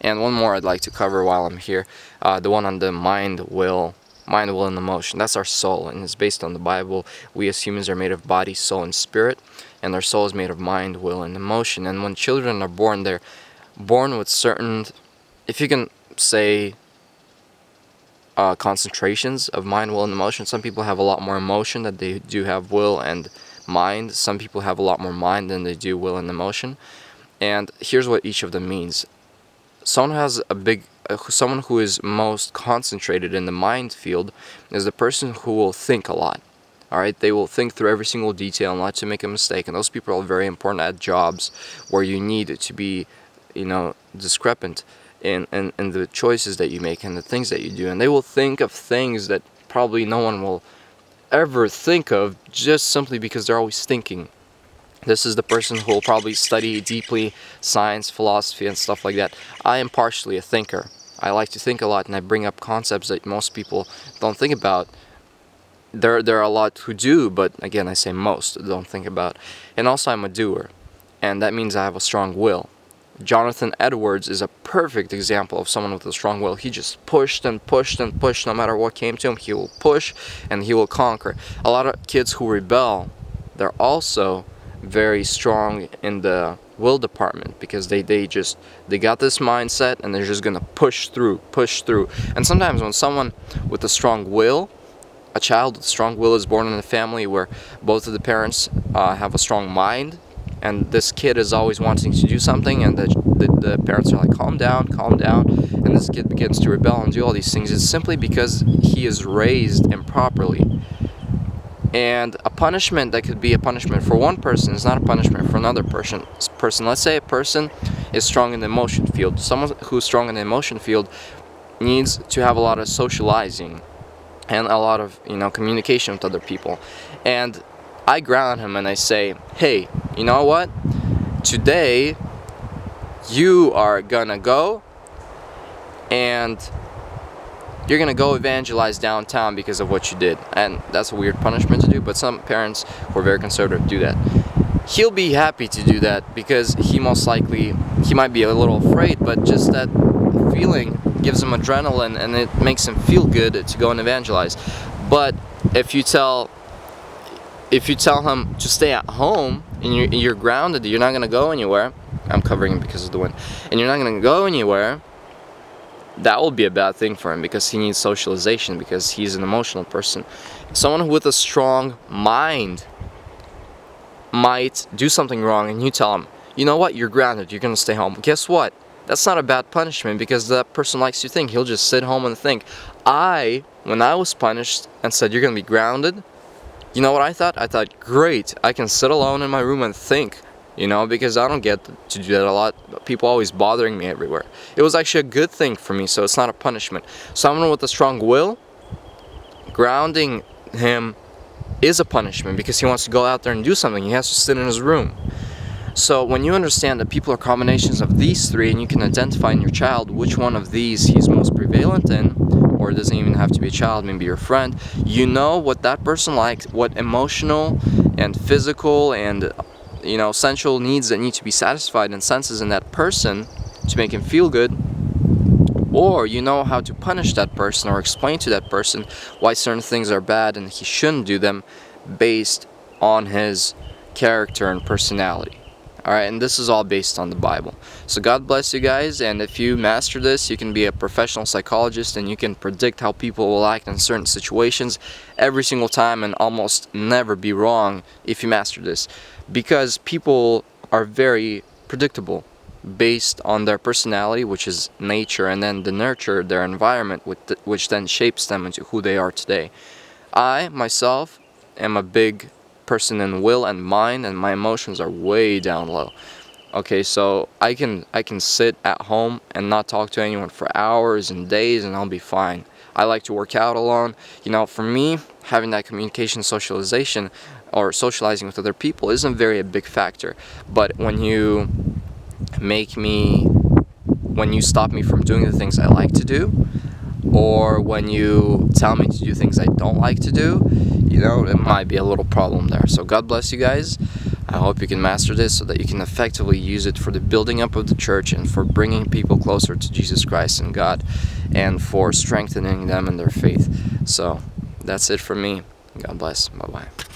And one more I'd like to cover while I'm here, the one on the mind, will, and emotion. That's our soul, and it's based on the Bible. We as humans are made of body, soul, and spirit, and our soul is made of mind, will, and emotion. And when children are born, they're born with certain, if you can say, concentrations of mind, will, and emotion. Some people have a lot more emotion than they do have will and mind. Some people have a lot more mind than they do will and emotion. And here's what each of them means. Someone who is most concentrated in the mind field is the person who will think a lot. Alright, they will think through every single detail and not to make a mistake. And those people are very important at jobs where you need to be, discrepant in the choices that you make and the things that you do. And they will think of things that probably no one will ever think of, just simply because they're always thinking. This is the person who will probably study deeply science, philosophy, and stuff like that. I am partially a thinker. I like to think a lot, and I bring up concepts that most people don't think about. There are a lot who do, but again, I say most don't think about. And also, I'm a doer, and that means I have a strong will. Jonathan Edwards is a perfect example of someone with a strong will. He just pushed and pushed and pushed. No matter what came to him, he will push and he will conquer. A lot of kids who rebel, they're also very strong in the will department, because they got this mindset and they're just gonna push through. And sometimes when someone with a strong will, a child with a strong will, is born in a family where both of the parents have a strong mind, and this kid is always wanting to do something, and the parents are like, calm down, and this kid begins to rebel and do all these things, it's simply because he is raised improperly. And a punishment that could be a punishment for one person is not a punishment for another person. Let's say a person is strong in the emotion field. Someone who's strong in the emotion field needs to have a lot of socializing and a lot of communication with other people. And I ground him and I say, hey, you know what? Today you are gonna go and you're gonna go evangelize downtown because of what you did. And that's a weird punishment to do, but some parents who are very conservative do that. He'll be happy to do that because he might be a little afraid, but just that feeling gives him adrenaline and it makes him feel good to go and evangelize. But if you tell him to stay at home and you're grounded, you're not gonna go anywhere. I'm covering him because of the wind. And you're not gonna go anywhere. That will be a bad thing for him because he needs socialization, because he's an emotional person. Someone with a strong mind might do something wrong and you tell him, you know what, you're grounded, you're gonna stay home. Guess what? That's not a bad punishment, because that person likes to think. He'll just sit home and think. When I was punished and said you're gonna be grounded, you know what I thought? I thought, great, I can sit alone in my room and think, because I don't get to do that a lot. People always bothering me everywhere. It was actually a good thing for me, so it's not a punishment. Someone with a strong will, grounding him is a punishment because he wants to go out there and do something. He has to sit in his room. So when you understand that people are combinations of these three, and you can identify in your child which one of these he's most prevalent in, or it doesn't even have to be a child, maybe your friend, you know what that person likes, what emotional and physical and sensual needs that need to be satisfied and senses in that person to make him feel good, or you know how to punish that person or explain to that person why certain things are bad and he shouldn't do them based on his character and personality. Alright, and this is all based on the Bible. So God bless you guys, and if you master this, you can be a professional psychologist and you can predict how people will act in certain situations every single time and almost never be wrong if you master this. Because people are very predictable based on their personality, which is nature, and then the nurture, their environment, which then shapes them into who they are today. I, myself, am a big person in will and mind, and my emotions are way down low. Okay, so I can sit at home and not talk to anyone for hours and days and I'll be fine. I like to work out alone. For me, having that communication, socialization, or socializing with other people isn't very a big factor. But when you stop me from doing the things I like to do, or when you tell me to do things I don't like to do, it might be a little problem there. So God bless you guys. I hope you can master this so that you can effectively use it for the building up of the church and for bringing people closer to Jesus Christ and God, and for strengthening them in their faith. So that's it for me. God bless. Bye-bye.